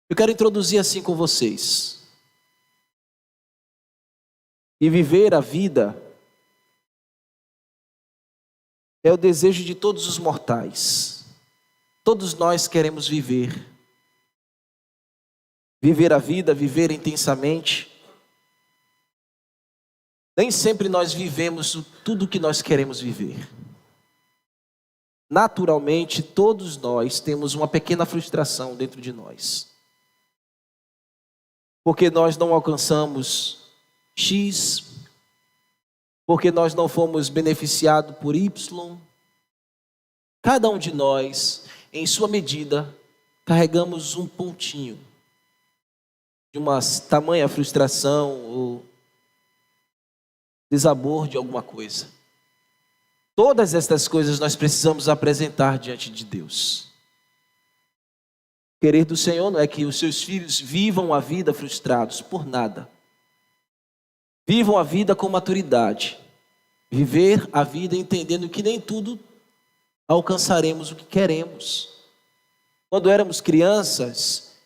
Eu quero introduzir assim com vocês. E viver a vida é o desejo de todos os mortais. Todos nós queremos viver. Viver a vida, viver intensamente. Nem sempre nós vivemos tudo o que nós queremos viver. Naturalmente, todos nós temos uma pequena frustração dentro de nós. Porque nós não alcançamos X, porque nós não fomos beneficiados por Y. Cada um de nós, em sua medida, carregamos um pontinho de uma tamanha frustração ou desabor de alguma coisa. Todas estas coisas nós precisamos apresentar diante de Deus. O querer do Senhor não é que os seus filhos vivam a vida frustrados por nada. Vivam a vida com maturidade. Viver a vida entendendo que nem tudo alcançaremos o que queremos. Quando éramos crianças,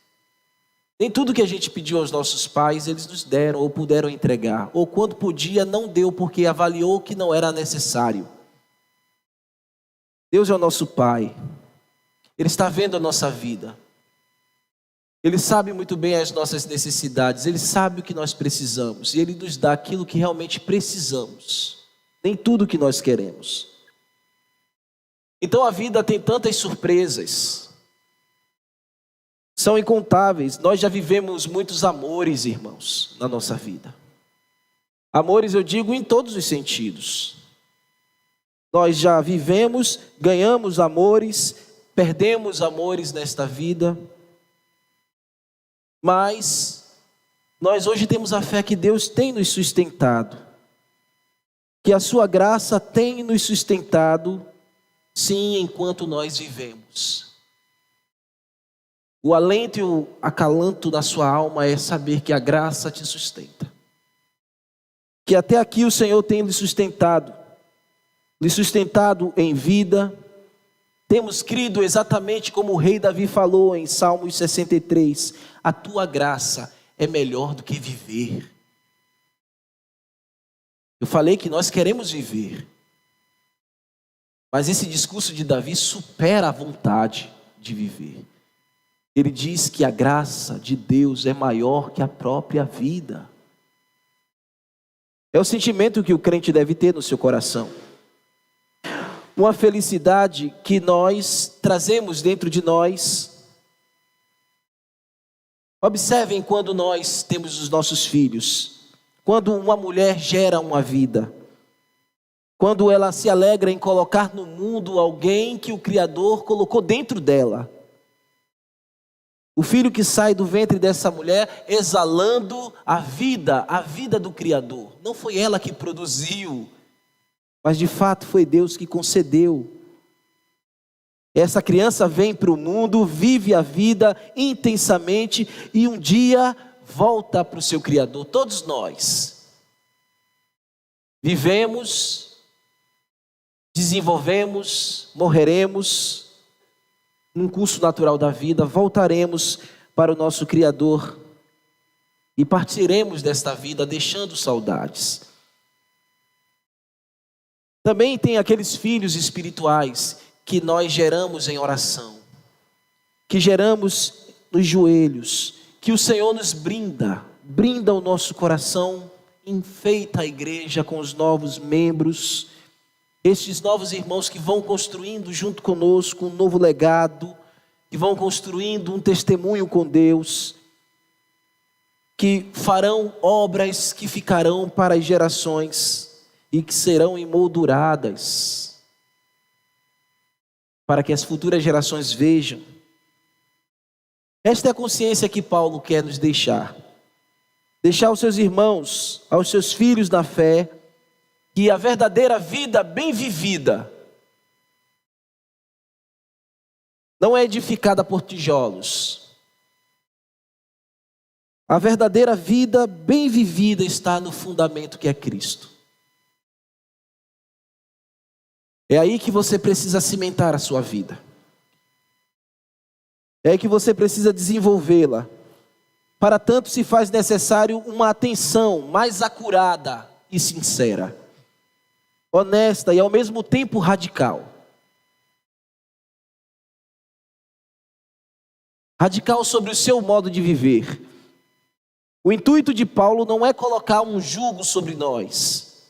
nem tudo que a gente pediu aos nossos pais, eles nos deram ou puderam entregar. Ou quando podia, não deu porque avaliou que não era necessário. Deus é o nosso Pai. Ele está vendo a nossa vida. Ele sabe muito bem as nossas necessidades. Ele sabe o que nós precisamos. E Ele nos dá aquilo que realmente precisamos. Nem tudo que nós queremos. Então a vida tem tantas surpresas. São incontáveis. Nós já vivemos muitos amores, irmãos, na nossa vida. Amores, eu digo, em todos os sentidos. Nós já vivemos, ganhamos amores, perdemos amores nesta vida. Mas nós hoje temos a fé que Deus tem nos sustentado. Que a sua graça tem nos sustentado, sim, enquanto nós vivemos. O alento e o acalanto da sua alma é saber que a graça te sustenta. Que até aqui o Senhor tem lhe sustentado em vida. Temos crido exatamente como o rei Davi falou em Salmos 63. A tua graça é melhor do que viver. Eu falei que nós queremos viver. Mas esse discurso de Davi supera a vontade de viver. Ele diz que a graça de Deus é maior que a própria vida. É o sentimento que o crente deve ter no seu coração. Uma felicidade que nós trazemos dentro de nós. Observem quando nós temos os nossos filhos. Quando uma mulher gera uma vida. Quando ela se alegra em colocar no mundo alguém que o Criador colocou dentro dela. O filho que sai do ventre dessa mulher exalando a vida do Criador. Não foi ela que produziu, mas de fato foi Deus que concedeu. Essa criança vem para o mundo, vive a vida intensamente e um dia volta para o seu Criador. Todos nós vivemos, desenvolvemos, morreremos. Num curso natural da vida, voltaremos para o nosso Criador e partiremos desta vida deixando saudades. Também tem aqueles filhos espirituais que nós geramos em oração, que geramos nos joelhos, que o Senhor nos brinda o nosso coração, enfeita a igreja com os novos membros, estes novos irmãos que vão construindo junto conosco um novo legado, que vão construindo um testemunho com Deus, que farão obras que ficarão para as gerações e que serão emolduradas, para que as futuras gerações vejam. Esta é a consciência que Paulo quer nos deixar. Deixar aos seus irmãos, aos seus filhos na fé, que a verdadeira vida bem vivida não é edificada por tijolos. A verdadeira vida bem vivida está no fundamento que é Cristo. É aí que você precisa cimentar a sua vida. É que você precisa desenvolvê-la. Para tanto, se faz necessário uma atenção mais acurada e sincera, honesta e ao mesmo tempo radical. Radical sobre o seu modo de viver. O intuito de Paulo não é colocar um jugo sobre nós.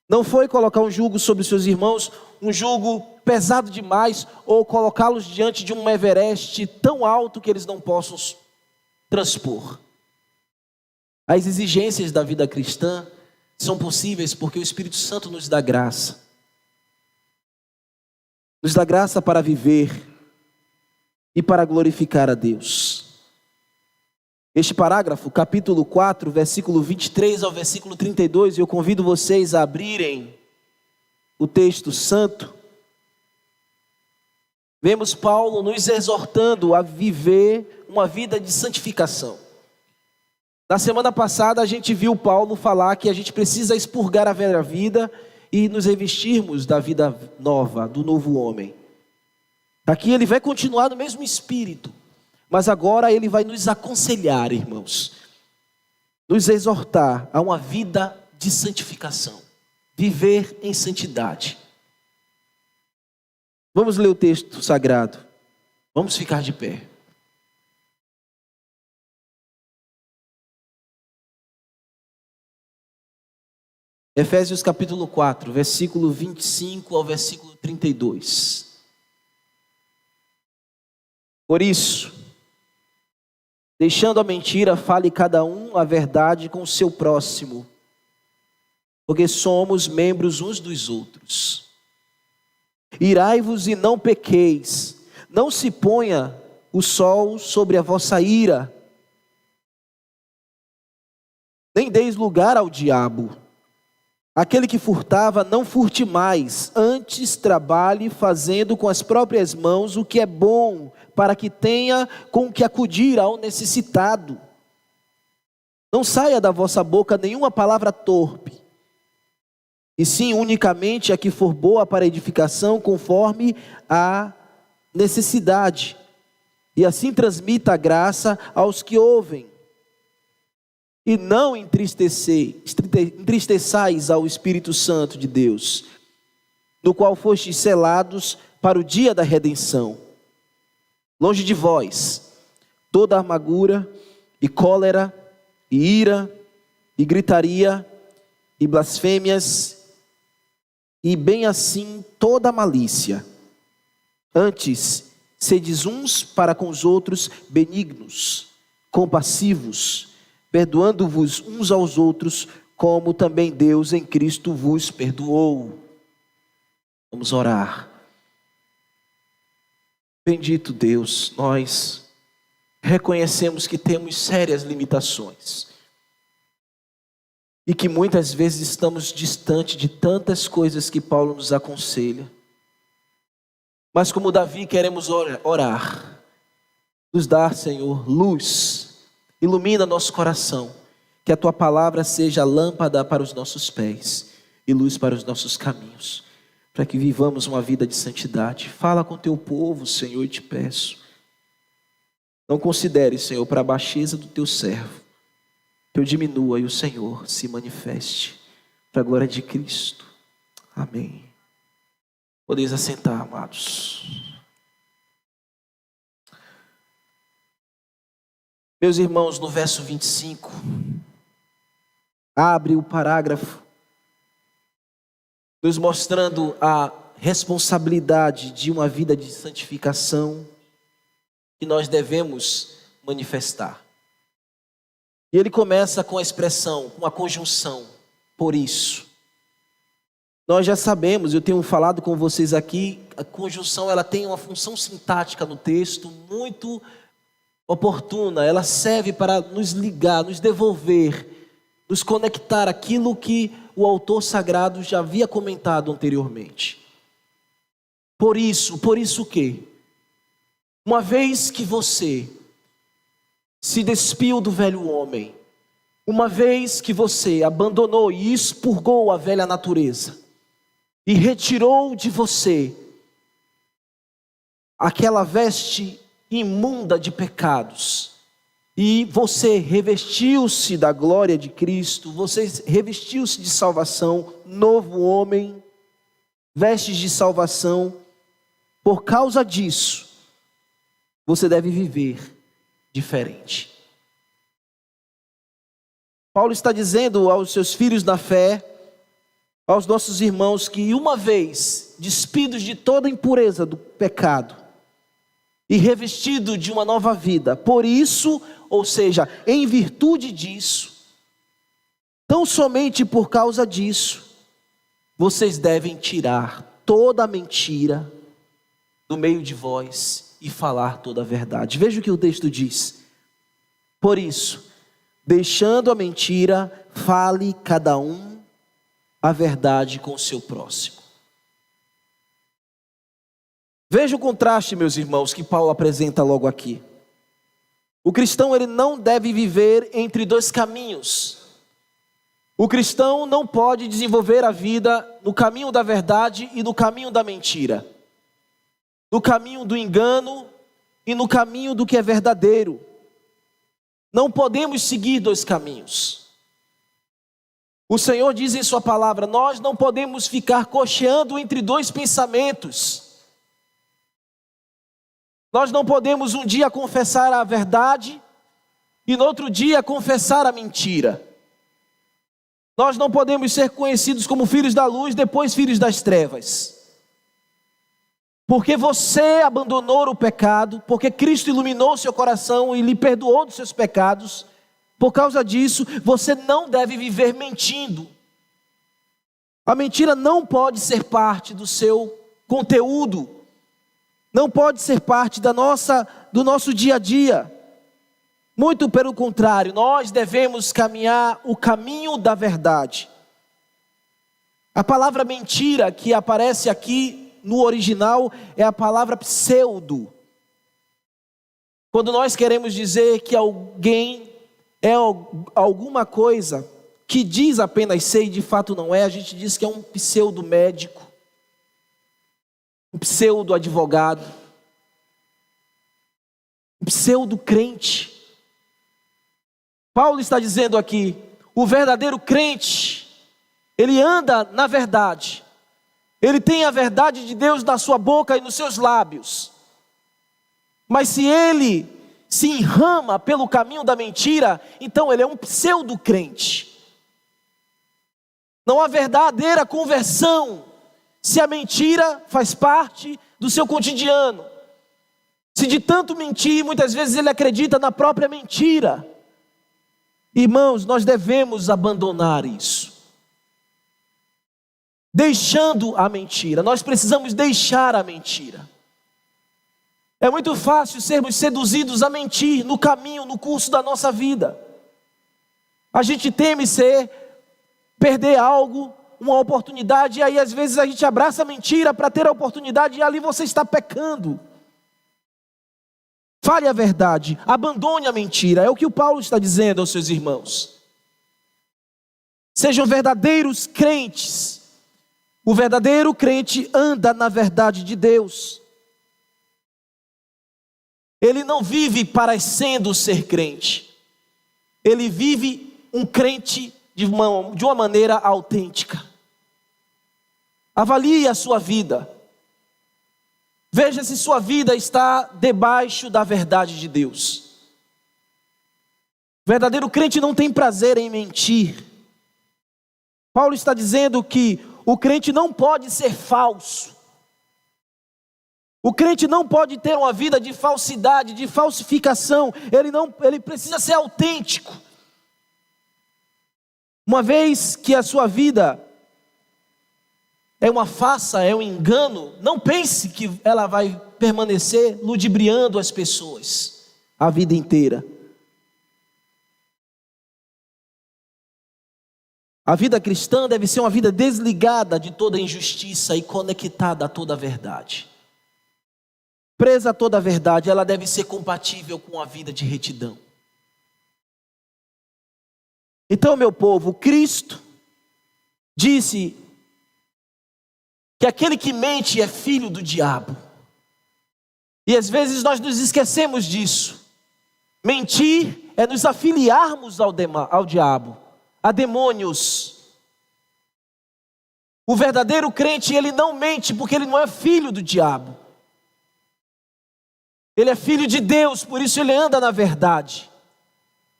Não foi colocar um jugo sobre seus irmãos, um jugo pesado demais, ou colocá-los diante de um Everest tão alto que eles não possam transpor. As exigências da vida cristã são possíveis porque o Espírito Santo nos dá graça. Nos dá graça para viver e para glorificar a Deus. Este parágrafo, capítulo 4, versículo 23 ao versículo 32, eu convido vocês a abrirem o texto santo. Vemos Paulo nos exortando a viver uma vida de santificação. Na semana passada a gente viu Paulo falar que a gente precisa expurgar a velha vida e nos revestirmos da vida nova, do novo homem. Aqui ele vai continuar no mesmo espírito, mas agora ele vai nos aconselhar, irmãos, nos exortar a uma vida de santificação, viver em santidade. Vamos ler o texto sagrado, vamos ficar de pé. Efésios capítulo 4, versículo 25 ao versículo 32. Por isso, deixando a mentira, fale cada um a verdade com o seu próximo, porque somos membros uns dos outros. Irai-vos e não pequeis, não se ponha o sol sobre a vossa ira, nem deis lugar ao diabo. Aquele que furtava, não furte mais, antes trabalhe fazendo com as próprias mãos o que é bom, para que tenha com que acudir ao necessitado. Não saia da vossa boca nenhuma palavra torpe, e sim unicamente a que for boa para edificação, conforme a necessidade, e assim transmita a graça aos que ouvem. E não entristeçais ao Espírito Santo de Deus, no qual fostes selados para o dia da redenção. Longe de vós, toda amargura, e cólera, e ira, e gritaria, e blasfêmias, e bem assim toda malícia. Antes, sedes uns para com os outros benignos, compassivos, perdoando-vos uns aos outros, como também Deus em Cristo vos perdoou. Vamos orar. Bendito Deus, nós reconhecemos que temos sérias limitações e que muitas vezes estamos distante de tantas coisas que Paulo nos aconselha. Mas como Davi queremos orar, nos dar, Senhor, luz. Ilumina nosso coração, que a Tua palavra seja lâmpada para os nossos pés e luz para os nossos caminhos, para que vivamos uma vida de santidade. Fala com Teu povo, Senhor, e te peço. Não considere, Senhor, para a baixeza do Teu servo, que eu diminua e o Senhor se manifeste, para a glória de Cristo. Amém. Podeis assentar, amados. Meus irmãos, no verso 25, abre o parágrafo, nos mostrando a responsabilidade de uma vida de santificação que nós devemos manifestar. E ele começa com a expressão, com a conjunção, por isso. Nós já sabemos, eu tenho falado com vocês aqui, a conjunção ela tem uma função sintática no texto muito oportuna, ela serve para nos ligar, nos devolver, nos conectar aquilo que o autor sagrado já havia comentado anteriormente. Por isso o quê? Uma vez que você se despiu do velho homem, uma vez que você abandonou e expurgou a velha natureza, e retirou de você aquela veste imunda de pecados. E você revestiu-se da glória de Cristo, você revestiu-se de salvação, novo homem, vestes de salvação. Por causa disso, você deve viver diferente. Paulo está dizendo aos seus filhos na fé, aos nossos irmãos, que uma vez despidos de toda impureza do pecado e revestido de uma nova vida, por isso, ou seja, em virtude disso, tão somente por causa disso, vocês devem tirar toda a mentira do meio de vós e falar toda a verdade. Veja o que o texto diz. Por isso, deixando a mentira, fale cada um a verdade com o seu próximo. Veja o contraste, meus irmãos, que Paulo apresenta logo aqui. O cristão, ele não deve viver entre dois caminhos. O cristão não pode desenvolver a vida no caminho da verdade e no caminho da mentira, no caminho do engano e no caminho do que é verdadeiro. Não podemos seguir dois caminhos. O Senhor diz em sua palavra, nós não podemos ficar cocheando entre dois pensamentos. Nós não podemos um dia confessar a verdade e no outro dia confessar a mentira. Nós não podemos ser conhecidos como filhos da luz, depois filhos das trevas. Porque você abandonou o pecado, porque Cristo iluminou seu coração e lhe perdoou dos seus pecados, por causa disso, você não deve viver mentindo. A mentira não pode ser parte do seu conteúdo, não pode ser parte do nosso dia a dia. Muito pelo contrário, nós devemos caminhar o caminho da verdade. A palavra mentira que aparece aqui no original é a palavra pseudo. Quando nós queremos dizer que alguém é alguma coisa que diz apenas ser e de fato não é, a gente diz que é um pseudo médico, um pseudo advogado, um pseudo crente. Paulo está dizendo aqui, o verdadeiro crente, ele anda na verdade, ele tem a verdade de Deus na sua boca e nos seus lábios, mas se ele se enrama pelo caminho da mentira, então ele é um pseudo crente. Não há verdadeira conversão se a mentira faz parte do seu cotidiano, se de tanto mentir, muitas vezes ele acredita na própria mentira. Irmãos, nós devemos abandonar isso. Deixando a mentira, nós precisamos deixar a mentira. É muito fácil sermos seduzidos a mentir no caminho, no curso da nossa vida. A gente teme perder algo, uma oportunidade, e aí às vezes a gente abraça a mentira para ter a oportunidade, e ali você está pecando. Fale a verdade, abandone a mentira, é o que o Paulo está dizendo aos seus irmãos. Sejam verdadeiros crentes. O verdadeiro crente anda na verdade de Deus. Ele não vive parecendo ser crente. Ele vive um crente de uma maneira autêntica. Avalie a sua vida. Veja se sua vida está debaixo da verdade de Deus. O verdadeiro crente não tem prazer em mentir. Paulo está dizendo que o crente não pode ser falso. O crente não pode ter uma vida de falsidade, de falsificação. Ele precisa ser autêntico. Uma vez que a sua vida é uma farsa, é um engano, não pense que ela vai permanecer ludibriando as pessoas a vida inteira. A vida cristã deve ser uma vida desligada de toda injustiça e conectada a toda a verdade. Presa a toda a verdade, ela deve ser compatível com a vida de retidão. Então, meu povo, Cristo disse que aquele que mente é filho do diabo. E às vezes nós nos esquecemos disso. Mentir é nos afiliarmos ao diabo, a demônios. O verdadeiro crente, ele não mente porque ele não é filho do diabo. Ele é filho de Deus, por isso ele anda na verdade.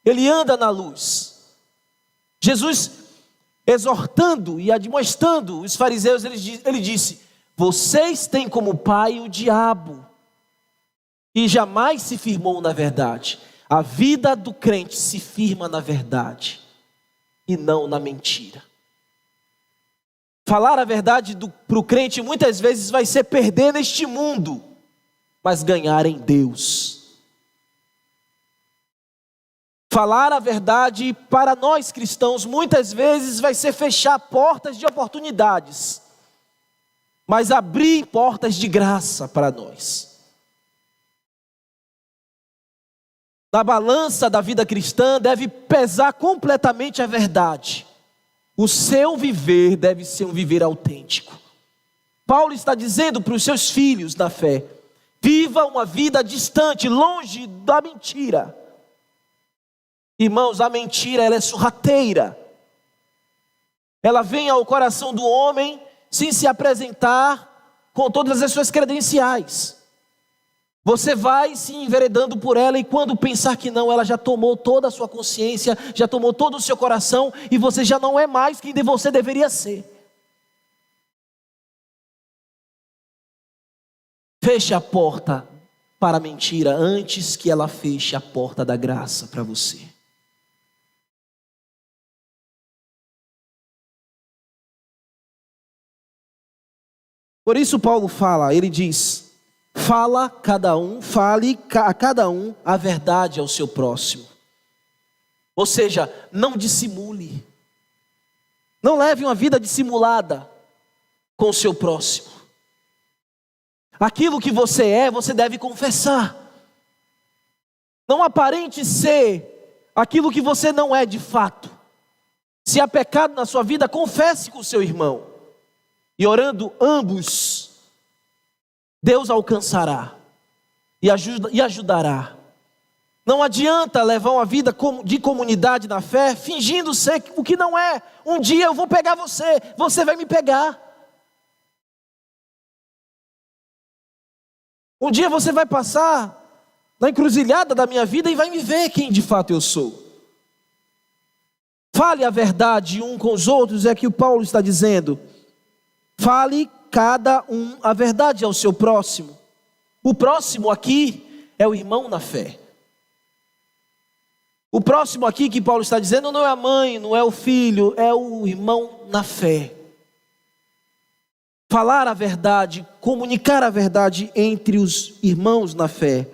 Ele anda na luz. Jesus, exortando e admoestando os fariseus, ele disse: vocês têm como pai o diabo, e jamais se firmou na verdade. A vida do crente se firma na verdade, e não na mentira. Falar a verdade para o crente muitas vezes vai ser perder neste mundo, mas ganhar em Deus. Falar a verdade para nós cristãos muitas vezes vai ser fechar portas de oportunidades, mas abrir portas de graça para nós. Na balança da vida cristã deve pesar completamente a verdade. O seu viver deve ser um viver autêntico. Paulo está dizendo para os seus filhos da fé: viva uma vida distante, longe da mentira. Irmãos, a mentira, ela é sorrateira. Ela vem ao coração do homem sem se apresentar com todas as suas credenciais. Você vai se enveredando por ela, e quando pensar que não, ela já tomou toda a sua consciência, já tomou todo o seu coração, e você já não é mais quem você deveria ser. Feche a porta para a mentira antes que ela feche a porta da graça para você. Por isso Paulo fala, ele diz: fale a cada um a verdade ao seu próximo. Ou seja, não dissimule. Não leve uma vida dissimulada com o seu próximo. Aquilo que você é, você deve confessar. Não aparente ser aquilo que você não é de fato. Se há pecado na sua vida, confesse com o seu irmão. E orando ambos, Deus alcançará e ajudará. Não adianta levar uma vida de comunidade na fé, fingindo ser o que não é. Um dia eu vou pegar você, você vai me pegar. Um dia você vai passar na encruzilhada da minha vida e vai me ver quem de fato eu sou. Fale a verdade um com os outros, é que o Paulo está dizendo. Fale cada um a verdade ao seu próximo. O próximo aqui é o irmão na fé. O próximo aqui que Paulo está dizendo não é a mãe, não é o filho, é o irmão na fé. Falar a verdade, comunicar a verdade entre os irmãos na fé.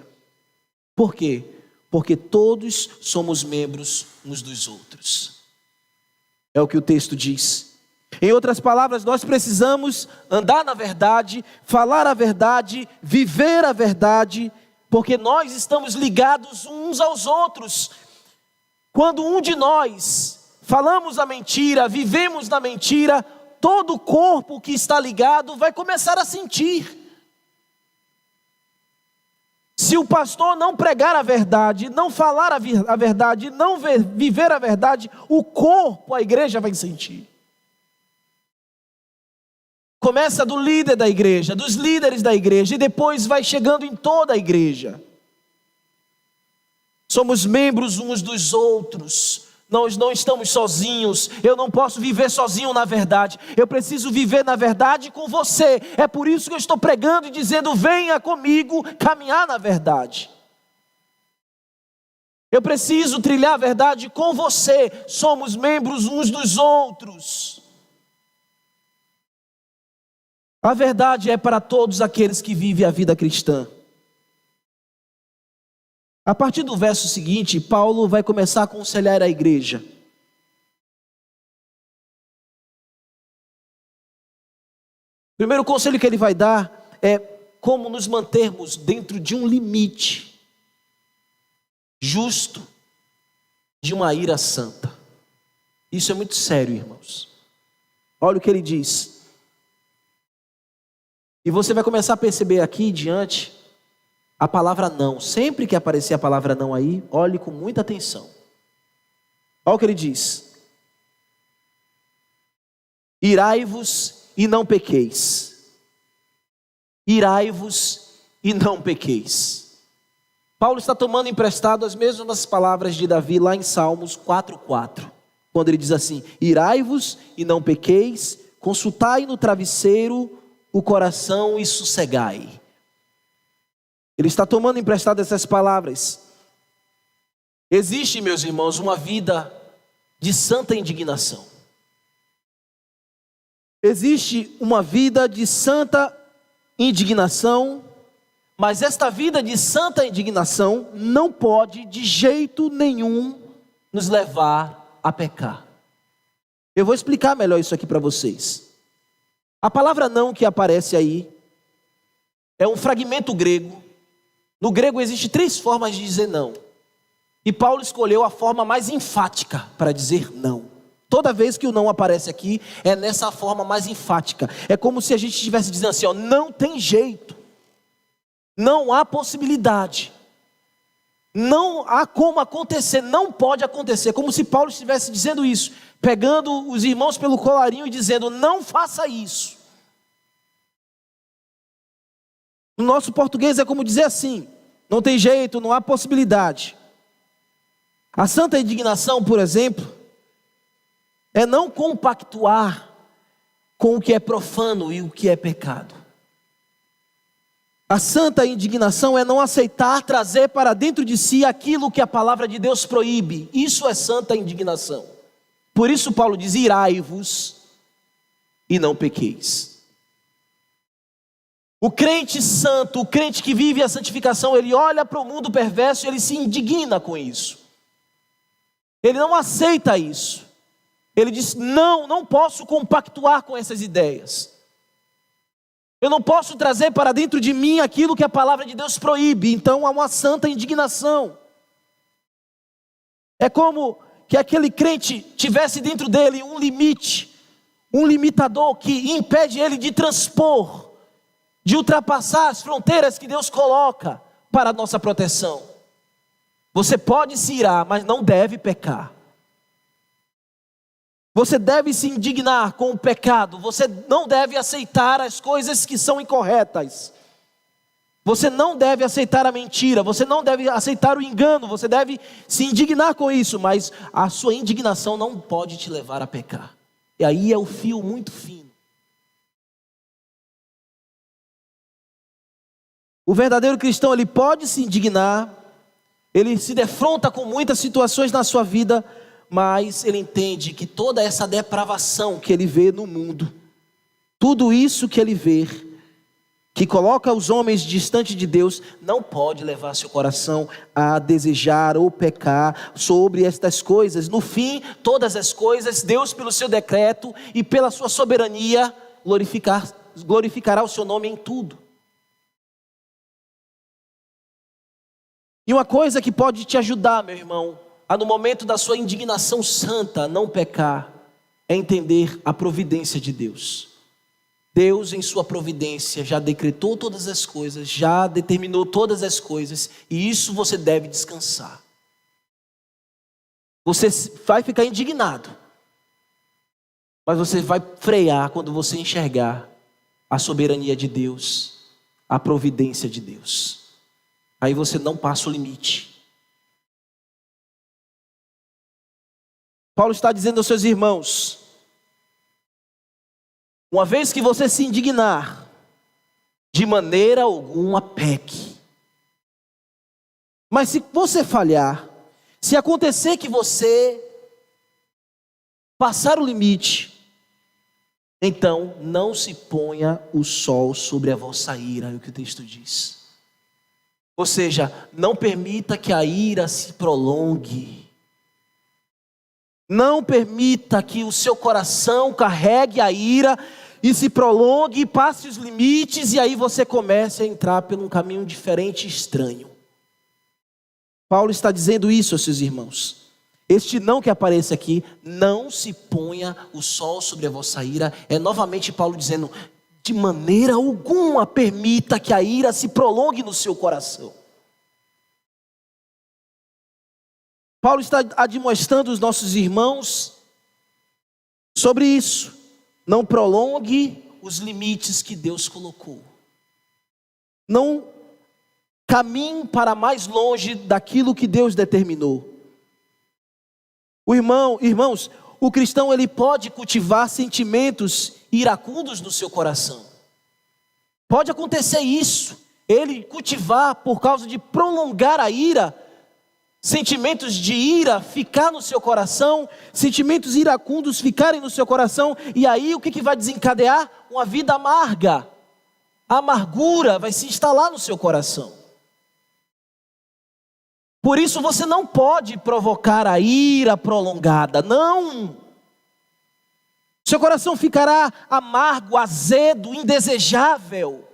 Por quê? Porque todos somos membros uns dos outros. É o que o texto diz. Em outras palavras, nós precisamos andar na verdade, falar a verdade, viver a verdade, porque nós estamos ligados uns aos outros. Quando um de nós falamos a mentira, vivemos na mentira, todo o corpo que está ligado vai começar a sentir. Se o pastor não pregar a verdade, não falar a verdade, não viver a verdade, o corpo, a igreja vai sentir. Começa do líder da igreja, dos líderes da igreja, e depois vai chegando em toda a igreja. Somos membros uns dos outros. Nós não estamos sozinhos. Eu não posso viver sozinho na verdade. Eu preciso viver na verdade com você. É por isso que eu estou pregando e dizendo: venha comigo caminhar na verdade. Eu preciso trilhar a verdade com você. Somos membros uns dos outros. A verdade é para todos aqueles que vivem a vida cristã. A partir do verso seguinte, Paulo vai começar a aconselhar a igreja. O primeiro conselho que ele vai dar é como nos mantermos dentro de um limite justo de uma ira santa. Isso é muito sério, irmãos. Olha o que ele diz. E você vai começar a perceber aqui em diante a palavra não. Sempre que aparecer a palavra não aí, olhe com muita atenção. Olha o que ele diz: irai-vos e não pequeis. Irai-vos e não pequeis. Paulo está tomando emprestado as mesmas palavras de Davi lá em Salmos 4:4, quando ele diz assim: irai-vos e não pequeis, consultai no travesseiro o coração e sossegai. Ele está tomando emprestado essas palavras. Existe, meus irmãos, uma vida de santa indignação. Existe uma vida de santa indignação, mas esta vida de santa indignação não pode de jeito nenhum nos levar a pecar. Eu vou explicar melhor isso aqui para vocês. A palavra não que aparece aí é um fragmento grego. No grego existem 3 formas de dizer não. E Paulo escolheu a forma mais enfática para dizer não. Toda vez que o não aparece aqui, é nessa forma mais enfática. É como se a gente estivesse dizendo assim, ó, não tem jeito. Não há possibilidade. Não há como acontecer, não pode acontecer. Como se Paulo estivesse dizendo isso, pegando os irmãos pelo colarinho e dizendo, não faça isso. No nosso português é como dizer assim, não tem jeito, não há possibilidade. A santa indignação, por exemplo, é não compactuar com o que é profano e o que é pecado. A santa indignação é não aceitar trazer para dentro de si aquilo que a palavra de Deus proíbe. Isso é santa indignação. Por isso Paulo diz, irai-vos e não pequeis. O crente santo, o crente que vive a santificação, ele olha para o mundo perverso e ele se indigna com isso. Ele não aceita isso. Ele diz, não posso compactuar com essas ideias. Eu não posso trazer para dentro de mim aquilo que a palavra de Deus proíbe. Então há uma santa indignação. É como que aquele crente tivesse dentro dele um limite, um limitador que impede ele de transpor, de ultrapassar as fronteiras que Deus coloca para a nossa proteção. Você pode se irar, mas não deve pecar. Você deve se indignar com o pecado. Você não deve aceitar as coisas que são incorretas. Você não deve aceitar a mentira. Você não deve aceitar o engano. Você deve se indignar com isso. Mas a sua indignação não pode te levar a pecar. E aí é o fio muito fino. O verdadeiro cristão, ele pode se indignar. Ele se defronta com muitas situações na sua vida, mas ele entende que toda essa depravação que ele vê no mundo, tudo isso que ele vê, que coloca os homens distante de Deus, não pode levar seu coração a desejar ou pecar sobre estas coisas. No fim, todas as coisas, Deus pelo seu decreto e pela sua soberania, glorificará o seu nome em tudo. E uma coisa que pode te ajudar, meu irmão, a no momento da sua indignação santa não pecar, é entender a providência de Deus. Deus em sua providência já decretou todas as coisas, já determinou todas as coisas, e isso você deve descansar. Você vai ficar indignado, mas você vai frear quando você enxergar a soberania de Deus, a providência de Deus. Aí você não passa o limite. Paulo está dizendo aos seus irmãos, uma vez que você se indignar, de maneira alguma peque. Mas se você falhar, se acontecer que você passar o limite, então não se ponha o sol sobre a vossa ira, é o que o texto diz. Ou seja, não permita que a ira se prolongue. Não permita que o seu coração carregue a ira e se prolongue e passe os limites, e aí você comece a entrar por um caminho diferente e estranho. Paulo está dizendo isso aos seus irmãos. Este não que aparece aqui, não se ponha o sol sobre a vossa ira, é novamente Paulo dizendo, de maneira alguma permita que a ira se prolongue no seu coração. Paulo está admoestando os nossos irmãos sobre isso. Não prolongue os limites que Deus colocou. Não caminhe para mais longe daquilo que Deus determinou. Irmãos, o cristão ele pode cultivar sentimentos iracundos no seu coração. Pode acontecer isso, ele cultivar por causa de prolongar a ira, sentimentos de ira ficar no seu coração, sentimentos iracundos ficarem no seu coração, e aí o que vai desencadear? Uma vida amarga. A amargura vai se instalar no seu coração. Por isso você não pode provocar a ira prolongada, não. Seu coração ficará amargo, azedo, indesejável.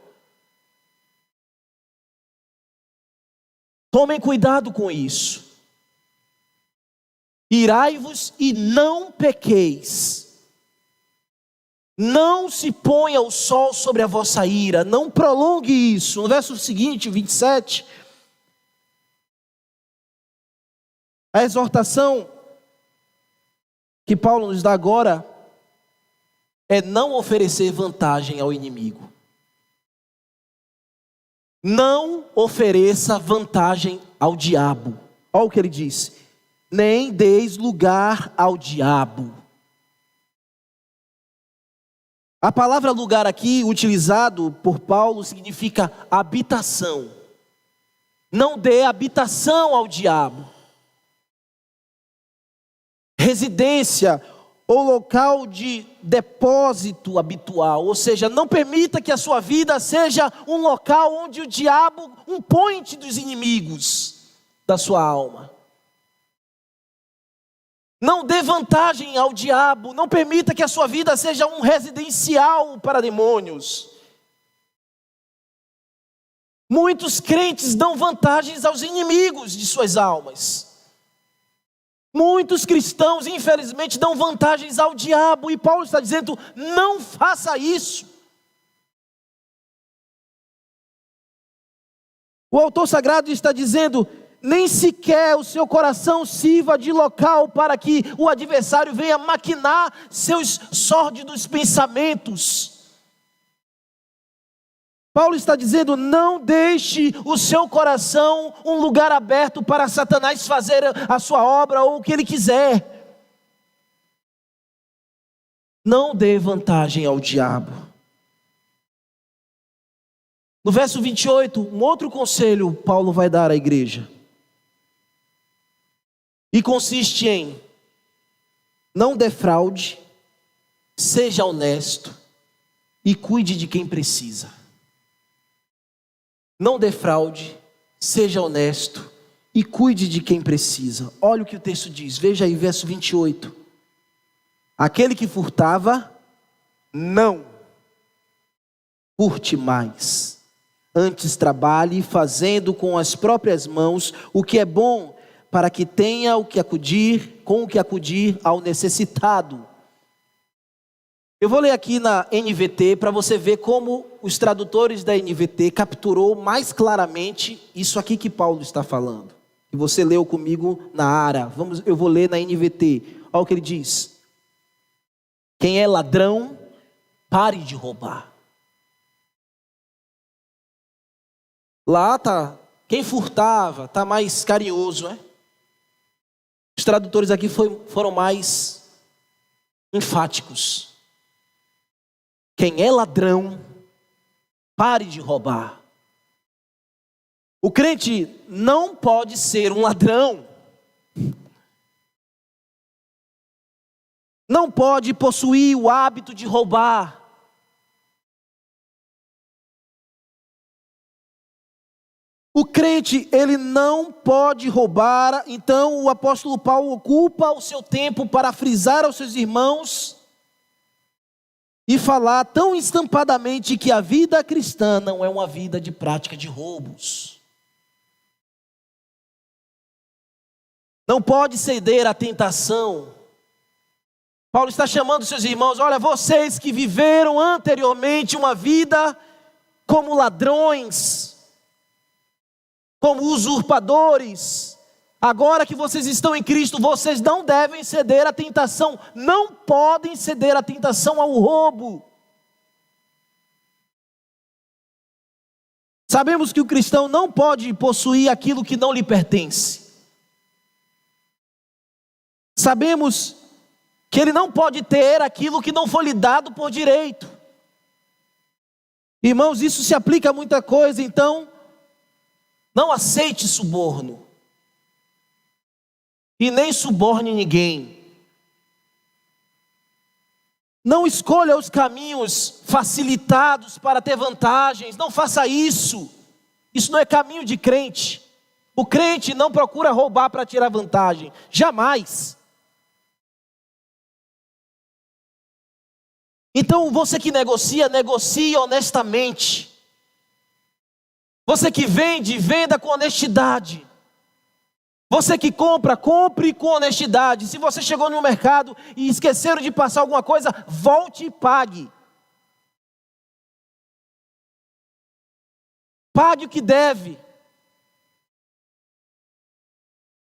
Tomem cuidado com isso. Irai-vos e não pequeis. Não se ponha o sol sobre a vossa ira, não prolongue isso. No verso seguinte, 27, a exortação que Paulo nos dá agora é não oferecer vantagem ao inimigo. Não ofereça vantagem ao diabo. Olha o que ele diz: nem deis lugar ao diabo. A palavra lugar aqui, utilizado por Paulo, significa habitação. Não dê habitação ao diabo. Residência ou local de depósito habitual, ou seja, não permita que a sua vida seja um local onde o diabo, um point dos inimigos da sua alma. Não dê vantagem ao diabo, não permita que a sua vida seja um residencial para demônios. Muitos crentes dão vantagens aos inimigos de suas almas. Muitos cristãos, infelizmente, dão vantagens ao diabo, e Paulo está dizendo: não faça isso. O autor sagrado está dizendo: nem sequer o seu coração sirva de local para que o adversário venha maquinar seus sórdidos pensamentos. Paulo está dizendo: não deixe o seu coração um lugar aberto para Satanás fazer a sua obra ou o que ele quiser. Não dê vantagem ao diabo. No verso 28, um outro conselho Paulo vai dar à igreja. E consiste em: não defraude, seja honesto e cuide de quem precisa. Não defraude, seja honesto e cuide de quem precisa. Olha o que o texto diz, veja aí verso 28. Aquele que furtava, não furte mais. Antes trabalhe fazendo com as próprias mãos o que é bom, para que tenha com o que acudir ao necessitado. Eu vou ler aqui na NVT para você ver como os tradutores da NVT capturou mais claramente isso aqui que Paulo está falando. E você leu comigo na ARA. Eu vou ler na NVT. Olha o que ele diz: quem é ladrão, pare de roubar. Lá tá, quem furtava, está mais carinhoso, né? Os tradutores aqui foram mais enfáticos. Quem é ladrão, pare de roubar. O crente não pode ser um ladrão. Não pode possuir o hábito de roubar. O crente, ele não pode roubar. Então o apóstolo Paulo ocupa o seu tempo para frisar aos seus irmãos e falar tão estampadamente que a vida cristã não é uma vida de prática de roubos. Não pode ceder à tentação. Paulo está chamando seus irmãos: olha, vocês que viveram anteriormente uma vida como ladrões, como usurpadores, agora que vocês estão em Cristo, vocês não devem ceder à tentação, não podem ceder à tentação ao roubo. Sabemos que o cristão não pode possuir aquilo que não lhe pertence. Sabemos que ele não pode ter aquilo que não foi lhe dado por direito. Irmãos, isso se aplica a muita coisa, então não aceite suborno. E nem suborne ninguém. Não escolha os caminhos facilitados para ter vantagens. Não faça isso. Isso não é caminho de crente. O crente não procura roubar para tirar vantagem. Jamais. Então você que negocia, negocie honestamente. Você que vende, venda com honestidade. Você que compra, compre com honestidade. Se você chegou no mercado e esqueceram de passar alguma coisa, volte e pague. Pague o que deve.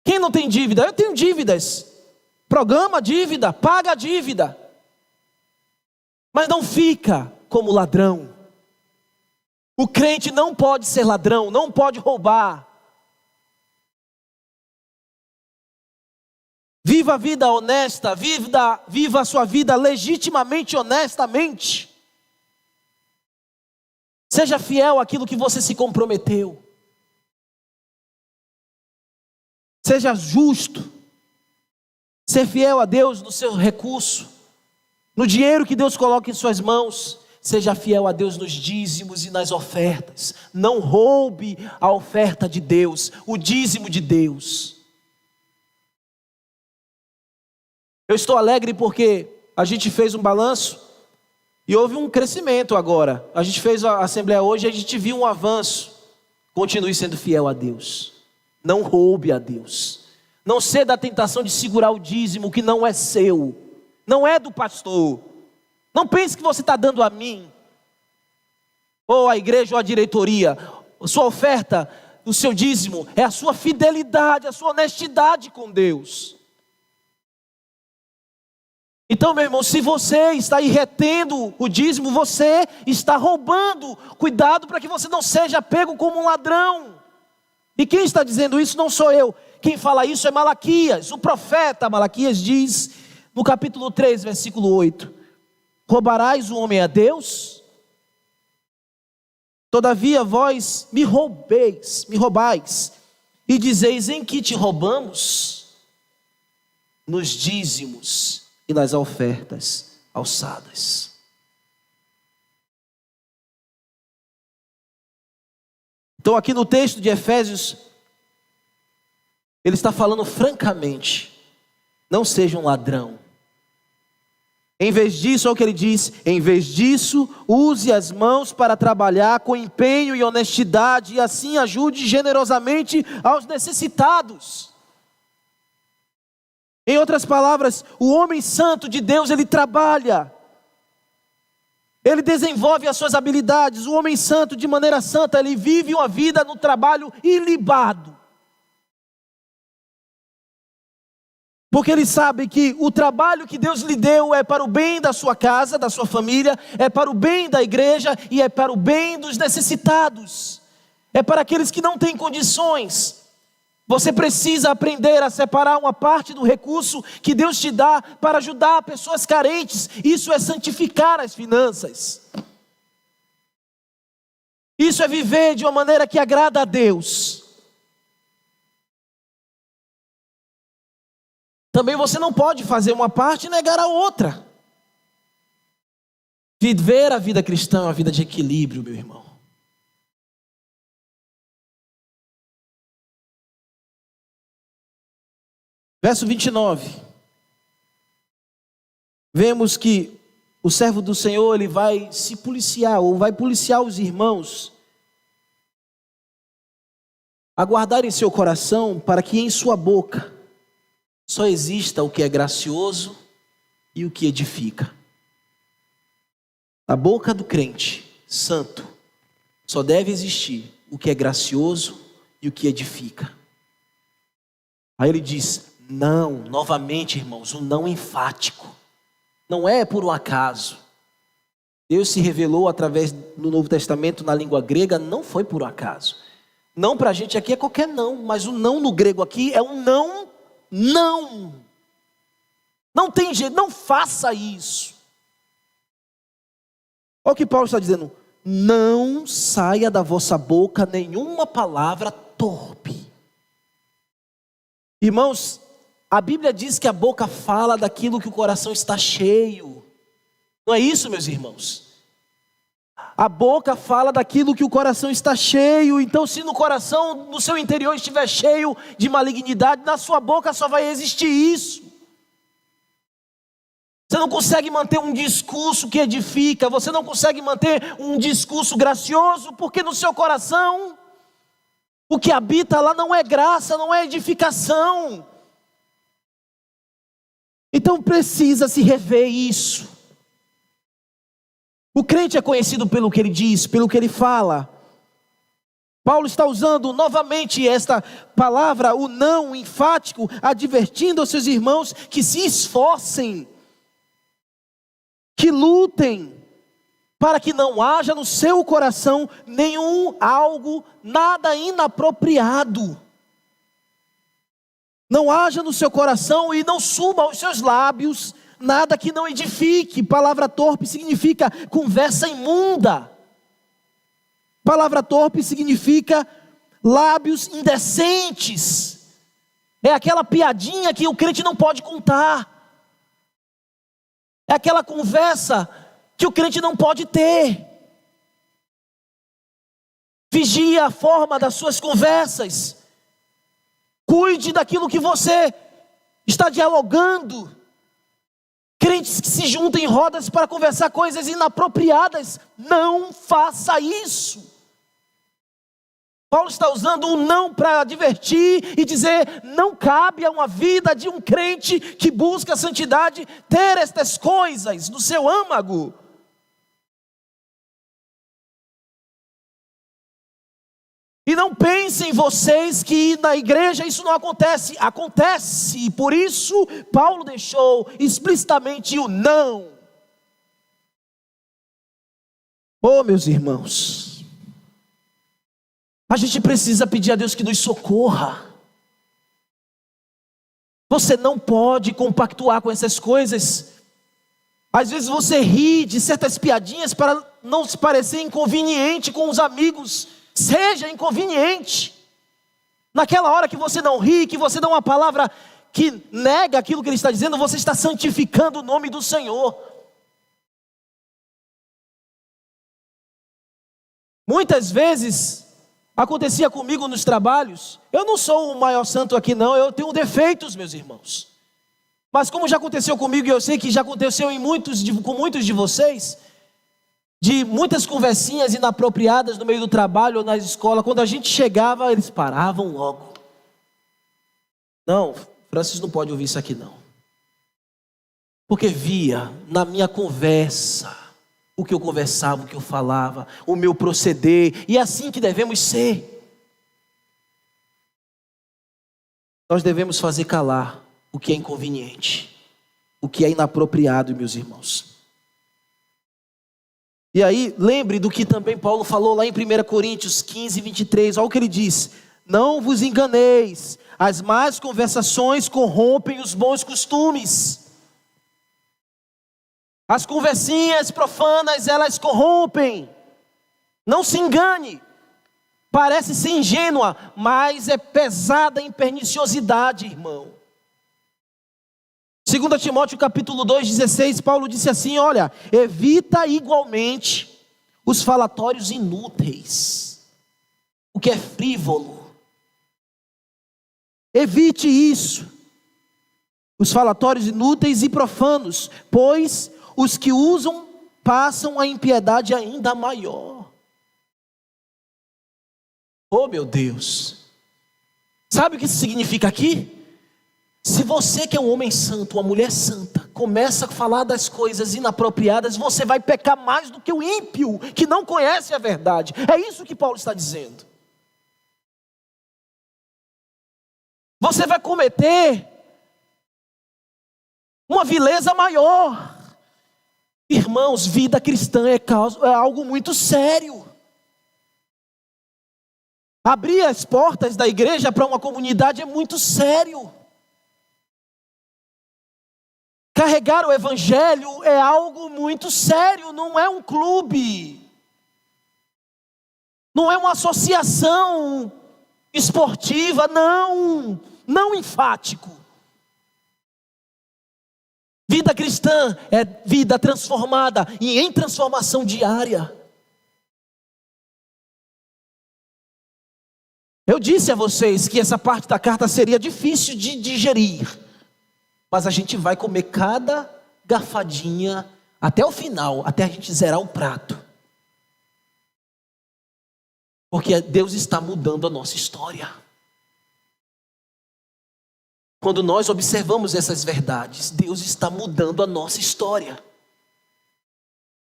Quem não tem dívida? Eu tenho dívidas. Programa a dívida, paga a dívida. Mas não fica como ladrão. O crente não pode ser ladrão, não pode roubar. Viva a vida honesta, viva a sua vida legitimamente, honestamente. Seja fiel àquilo que você se comprometeu. Seja justo. Ser fiel a Deus no seu recurso, no dinheiro que Deus coloca em suas mãos. Seja fiel a Deus nos dízimos e nas ofertas. Não roube a oferta de Deus, o dízimo de Deus. Eu estou alegre porque a gente fez um balanço e houve um crescimento agora. A gente fez a assembleia hoje e a gente viu um avanço. Continue sendo fiel a Deus. Não roube a Deus. Não ceda à tentação de segurar o dízimo que não é seu. Não é do pastor. Não pense que você está dando a mim, ou à igreja, ou à diretoria. A sua oferta, o seu dízimo, é a sua fidelidade, a sua honestidade com Deus. Então, meu irmão, se você está aí retendo o dízimo, você está roubando. Cuidado para que você não seja pego como um ladrão. E quem está dizendo isso não sou eu. Quem fala isso é Malaquias. O profeta Malaquias diz no capítulo 3, versículo 8: roubarás o homem a Deus? Todavia vós me roubais, e dizeis: em que te roubamos? Nos dízimos e nas ofertas alçadas. Então aqui no texto de Efésios, ele está falando francamente: não seja um ladrão. Em vez disso, olha o que ele diz: em vez disso, use as mãos para trabalhar com empenho e honestidade, e assim ajude generosamente aos necessitados. Em outras palavras, o homem santo de Deus, ele trabalha, ele desenvolve as suas habilidades. O homem santo, de maneira santa, ele vive uma vida no trabalho ilibado. Porque ele sabe que o trabalho que Deus lhe deu é para o bem da sua casa, da sua família, é para o bem da igreja e é para o bem dos necessitados. É para aqueles que não têm condições. Você precisa aprender a separar uma parte do recurso que Deus te dá para ajudar pessoas carentes. Isso é santificar as finanças. Isso é viver de uma maneira que agrada a Deus. Também você não pode fazer uma parte e negar a outra. Viver a vida cristã é uma vida de equilíbrio, meu irmão. Verso 29. Vemos que o servo do Senhor, ele vai se policiar, ou vai policiar os irmãos a guardar em seu coração, para que em sua boca só exista o que é gracioso, e o que edifica. Na boca do crente santo, só deve existir o que é gracioso e o que edifica. Aí ele diz, não, novamente, irmãos, um não enfático. Não é por um acaso. Deus se revelou através do Novo Testamento na língua grega, não foi por um acaso. Não para a gente aqui é qualquer não, mas o não no grego aqui é um não, não. Não tem jeito, não faça isso. Olha o que Paulo está dizendo. Não saia da vossa boca nenhuma palavra torpe. Irmãos, a Bíblia diz que a boca fala daquilo que o coração está cheio. Não é isso, meus irmãos? A boca fala daquilo que o coração está cheio. Então, se no coração, no seu interior estiver cheio de malignidade, na sua boca só vai existir isso. Você não consegue manter um discurso que edifica. Você não consegue manter um discurso gracioso, porque no seu coração o que habita lá não é graça, não é edificação. Então precisa se rever isso. O crente é conhecido pelo que ele diz, pelo que ele fala. Paulo está usando novamente esta palavra, o não enfático, advertindo aos seus irmãos que se esforcem, que lutem, para que não haja no seu coração nada inapropriado. Não haja no seu coração e não suba aos seus lábios nada que não edifique. Palavra torpe significa conversa imunda. Palavra torpe significa lábios indecentes. É aquela piadinha que o crente não pode contar. É aquela conversa que o crente não pode ter. Vigie a forma das suas conversas. Cuide daquilo que você está dialogando. Crentes que se juntam em rodas para conversar coisas inapropriadas, não faça isso. Paulo está usando um não para advertir e dizer, não cabe a uma vida de um crente que busca a santidade ter estas coisas no seu âmago. E não pensem vocês que na igreja isso não acontece. Acontece, e por isso Paulo deixou explicitamente o não. Oh, meus irmãos, a gente precisa pedir a Deus que nos socorra. Você não pode compactuar com essas coisas. Às vezes você ri de certas piadinhas para não se parecer inconveniente com os amigos. Seja inconveniente. Naquela hora que você não ri, que você dá uma palavra que nega aquilo que ele está dizendo, você está santificando o nome do Senhor. Muitas vezes acontecia comigo nos trabalhos. Eu não sou o maior santo aqui não, eu tenho defeitos, meus irmãos. Mas como já aconteceu comigo, e eu sei que já aconteceu com muitos de vocês, de muitas conversinhas inapropriadas no meio do trabalho ou na escola, quando a gente chegava, eles paravam logo. Não, Francisco não pode ouvir isso aqui não. Porque via na minha conversa, o que eu conversava, o que eu falava, o meu proceder, e é assim que devemos ser. Nós devemos fazer calar o que é inconveniente, o que é inapropriado, meus irmãos. E aí, lembre do que também Paulo falou lá em 1 Coríntios 15, 23, olha o que ele diz: não vos enganeis, as más conversações corrompem os bons costumes. As conversinhas profanas, elas corrompem. Não se engane, parece ser ingênua, mas é pesada em perniciosidade, irmão. 2 Timóteo capítulo 2, 16, Paulo disse assim, olha, evita igualmente os falatórios inúteis, o que é frívolo. Evite isso, os falatórios inúteis e profanos, pois os que usam passam a impiedade ainda maior. Oh meu Deus, sabe o que isso significa aqui? Se você que é um homem santo, uma mulher santa, começa a falar das coisas inapropriadas, você vai pecar mais do que o ímpio, que não conhece a verdade. É isso que Paulo está dizendo. Você vai cometer uma vileza maior. Irmãos, vida cristã é algo muito sério. Abrir as portas da igreja para uma comunidade é muito sério. Carregar o evangelho é algo muito sério, não é um clube. Não é uma associação esportiva, não enfático. Vida cristã é vida transformada e em transformação diária. Eu disse a vocês que essa parte da carta seria difícil de digerir, mas a gente vai comer cada garfadinha até o final, até a gente zerar o prato. Porque Deus está mudando a nossa história. Quando nós observamos essas verdades, Deus está mudando a nossa história.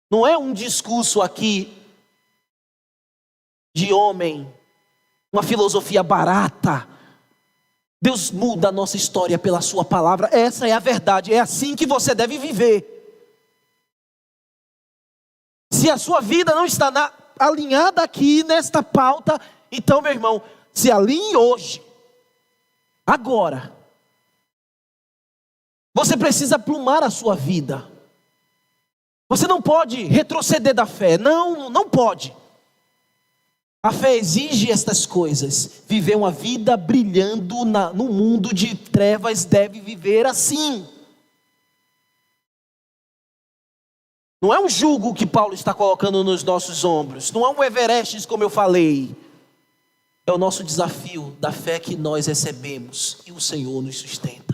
Não é um discurso aqui de homem, uma filosofia barata. Deus muda a nossa história pela sua palavra. Essa é a verdade, é assim que você deve viver. Se a sua vida não está alinhada aqui nesta pauta, então, meu irmão, se alinhe hoje, agora. Você precisa plumar a sua vida. Você não pode retroceder da fé. Não pode. A fé exige estas coisas. Viver uma vida brilhando no mundo de trevas deve viver assim. Não é um jugo que Paulo está colocando nos nossos ombros. Não é um Everest, como eu falei. É o nosso desafio da fé que nós recebemos e o Senhor nos sustenta.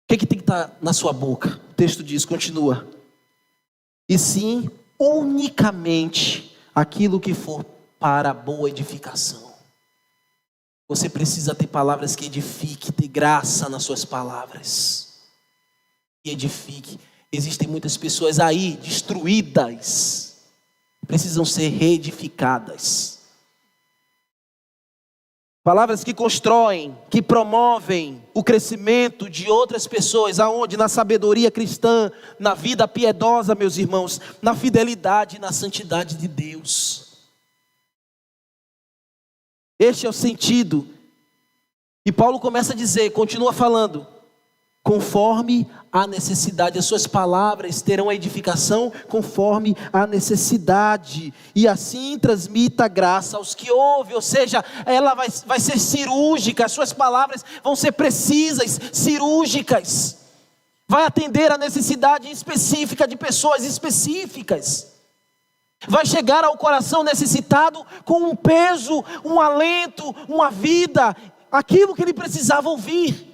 O que tem que estar na sua boca? O texto diz, continua. E sim, unicamente aquilo que for para a boa edificação. Você precisa ter palavras que edifiquem, ter graça nas suas palavras. E edifique. Existem muitas pessoas aí destruídas, precisam ser reedificadas. Palavras que constroem, que promovem o crescimento de outras pessoas. Aonde? Na sabedoria cristã, na vida piedosa, meus irmãos, na fidelidade e na santidade de Deus. Este é o sentido. E Paulo começa a dizer, continua falando, conforme a necessidade. As suas palavras terão a edificação conforme a necessidade. E assim transmita graça aos que ouvem. Ou seja, ela vai ser cirúrgica. As suas palavras vão ser precisas, cirúrgicas. Vai atender a necessidade específica de pessoas específicas. Vai chegar ao coração necessitado com um peso, um alento, uma vida. Aquilo que ele precisava ouvir.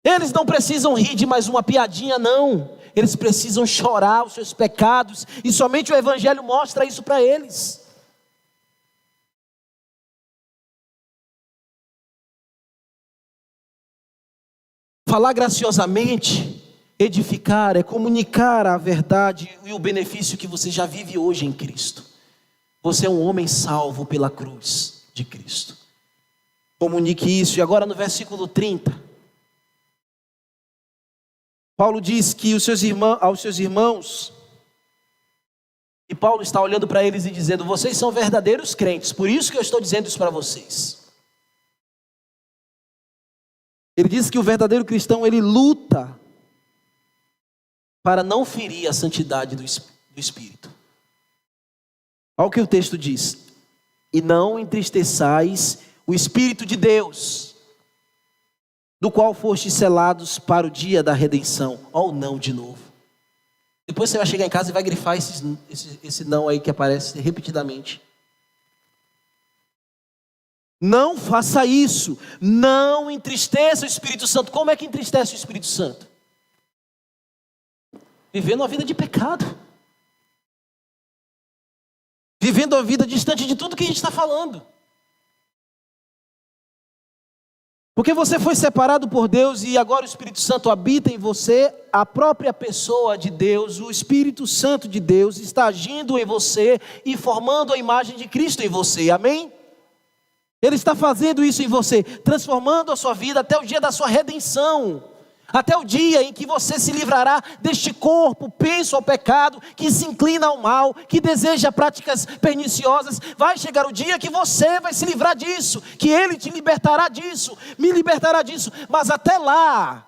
Eles não precisam rir de mais uma piadinha, não. Eles precisam chorar os seus pecados. E somente o Evangelho mostra isso para eles. Falar graciosamente, edificar, é comunicar a verdade e o benefício que você já vive hoje em Cristo. Você é um homem salvo pela cruz de Cristo. Comunique isso. E agora no versículo 30. Paulo diz que aos seus irmãos, e Paulo está olhando para eles e dizendo, vocês são verdadeiros crentes, por isso que eu estou dizendo isso para vocês. Ele diz que o verdadeiro cristão, ele luta para não ferir a santidade do Espírito. Olha o que o texto diz. E não entristeçais o Espírito de Deus, do qual fostes selados para o dia da redenção. Ó, o não de novo. Depois você vai chegar em casa e vai grifar esse não aí que aparece repetidamente. Não faça isso. Não entristeça o Espírito Santo. Como é que entristece o Espírito Santo? Vivendo uma vida de pecado. vivendo a vida distante de tudo que a gente está falando. Porque você foi separado por Deus e agora o Espírito Santo habita em você, a própria pessoa de Deus, o Espírito Santo de Deus está agindo em você e formando a imagem de Cristo em você, amém? Ele está fazendo isso em você, transformando a sua vida até o dia da sua redenção. Até o dia em que você se livrará deste corpo penso ao pecado, que se inclina ao mal, que deseja práticas perniciosas. Vai chegar o dia que você vai se livrar disso, que Ele te libertará disso, me libertará disso. Mas até lá,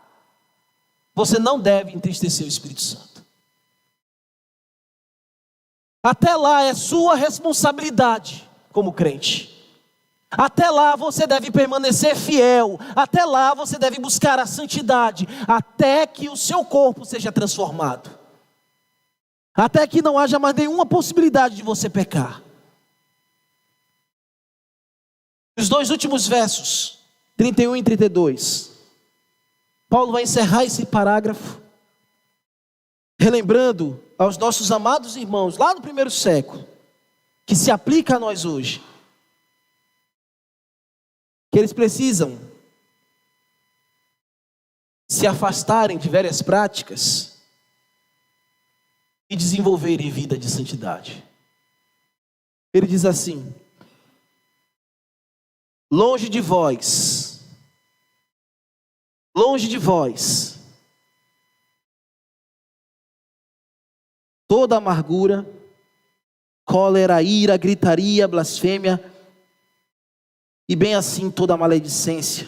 você não deve entristecer o Espírito Santo. Até lá é sua responsabilidade como crente. Até lá você deve permanecer fiel, até lá você deve buscar a santidade, até que o seu corpo seja transformado, até que não haja mais nenhuma possibilidade de você pecar. Os dois últimos versos, 31 e 32, Paulo vai encerrar esse parágrafo, relembrando aos nossos amados irmãos, lá no primeiro século, que se aplica a nós hoje, que eles precisam se afastarem de várias práticas e desenvolverem vida de santidade. Ele diz assim: longe de vós, toda amargura, cólera, ira, gritaria, blasfêmia, e bem assim toda a maledicência.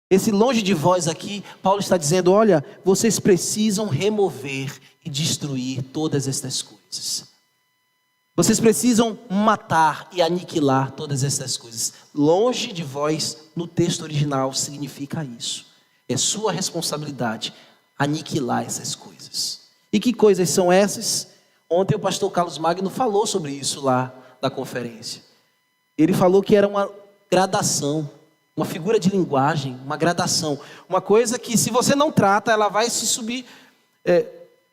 Esse longe de vós aqui, Paulo está dizendo, olha, vocês precisam remover e destruir todas estas coisas. Vocês precisam matar e aniquilar todas essas coisas. Longe de vós, no texto original, significa isso. É sua responsabilidade aniquilar essas coisas. E que coisas são essas? Ontem o pastor Carlos Magno falou sobre isso lá na conferência. Ele falou que era uma gradação, uma figura de linguagem, uma gradação. Uma coisa que se você não trata, ela vai se subir,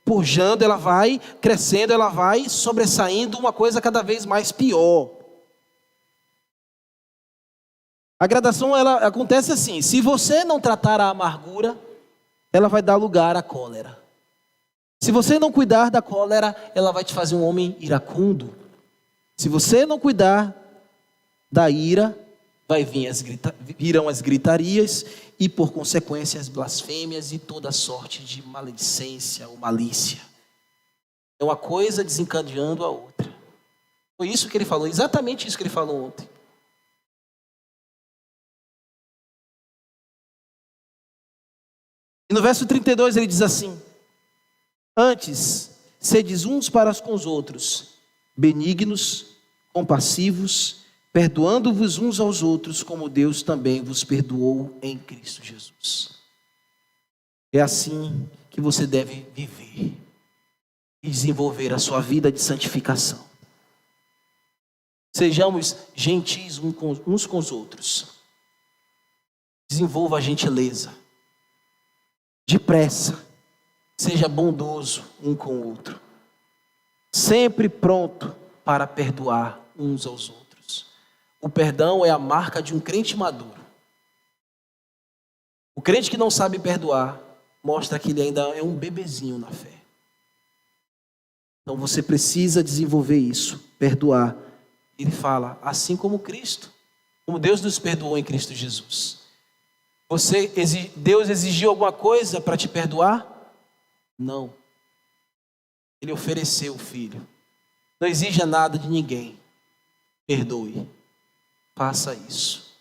purjando, ela vai crescendo, ela vai sobressaindo, uma coisa cada vez mais pior. A gradação, ela acontece assim, se você não tratar a amargura, ela vai dar lugar à cólera. Se você não cuidar da cólera, ela vai te fazer um homem iracundo. Se você não cuidar da ira, virão as gritarias e por consequência as blasfêmias e toda sorte de maledicência ou malícia. É uma coisa desencadeando a outra. Foi isso que ele falou, exatamente isso que ele falou ontem. E no verso 32 ele diz assim: antes, sedes uns para com os outros, benignos, compassivos, perdoando-vos uns aos outros, como Deus também vos perdoou em Cristo Jesus. É assim que você deve viver e desenvolver a sua vida de santificação. Sejamos gentis uns com os outros. Desenvolva a gentileza. Depressa. Seja bondoso um com o outro. Sempre pronto para perdoar uns aos outros. O perdão é a marca de um crente maduro. O crente que não sabe perdoar mostra que ele ainda é um bebezinho na fé. Então você precisa desenvolver isso, perdoar. Ele fala, assim como Cristo, como Deus nos perdoou em Cristo Jesus. Deus exigiu alguma coisa para te perdoar? Não. Ele ofereceu o Filho. Não exija nada de ninguém. Perdoe. Faça isso.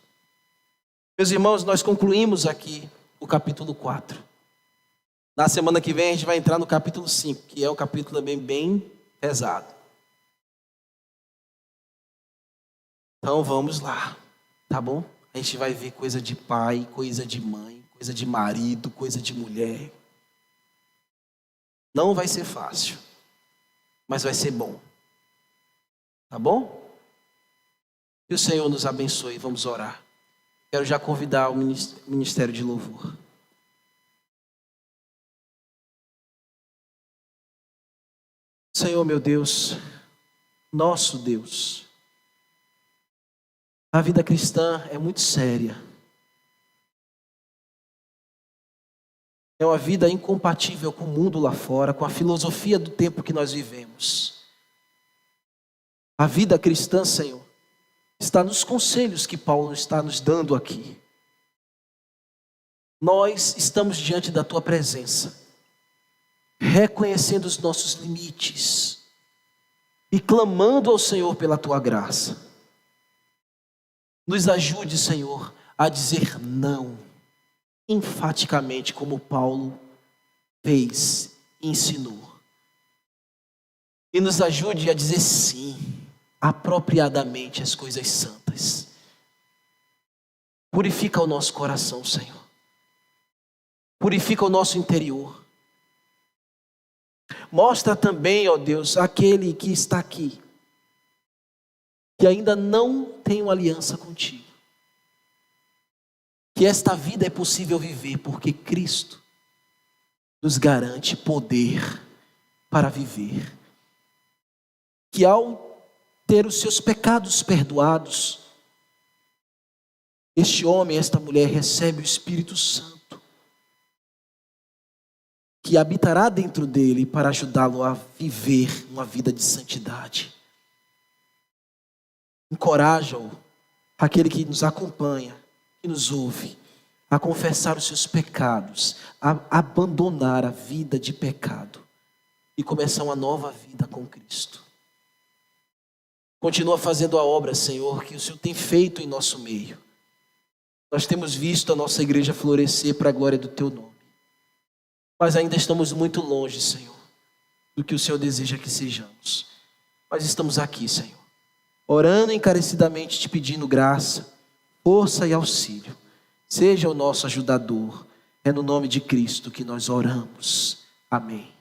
Meus irmãos, nós concluímos aqui o capítulo 4. Na semana que vem a gente vai entrar no capítulo 5, que é um capítulo também bem pesado. Então vamos lá, tá bom? A gente vai ver coisa de pai, coisa de mãe, coisa de marido, coisa de mulher. Não vai ser fácil, mas vai ser bom. Tá bom? Que o Senhor nos abençoe. Vamos orar. Quero já convidar o Ministério de Louvor. Senhor, meu Deus, nosso Deus. A vida cristã é muito séria. É uma vida incompatível com o mundo lá fora, com a filosofia do tempo que nós vivemos. A vida cristã, Senhor, está nos conselhos que Paulo está nos dando aqui. Nós estamos diante da Tua presença, reconhecendo os nossos limites e clamando ao Senhor pela Tua graça. Nos ajude, Senhor, a dizer não, enfaticamente, como Paulo fez e ensinou. E nos ajude a dizer sim, apropriadamente, às coisas santas. Purifica o nosso coração, Senhor. Purifica o nosso interior. Mostra também, ó Deus, aquele que está aqui, que ainda não tem uma aliança contigo, que esta vida é possível viver porque Cristo nos garante poder para viver. Que ao ter os seus pecados perdoados, este homem, esta mulher recebe o Espírito Santo, que habitará dentro dele para ajudá-lo a viver uma vida de santidade. Encoraja-o, aquele que nos acompanha, que nos ouve, a confessar os seus pecados, a abandonar a vida de pecado e começar uma nova vida com Cristo. Continua fazendo a obra, Senhor, que o Senhor tem feito em nosso meio. Nós temos visto a nossa igreja florescer para a glória do Teu nome. Mas ainda estamos muito longe, Senhor, do que o Senhor deseja que sejamos. Mas estamos aqui, Senhor, orando encarecidamente, te pedindo graça, força e auxílio. Seja o nosso ajudador. É no nome de Cristo que nós oramos. Amém.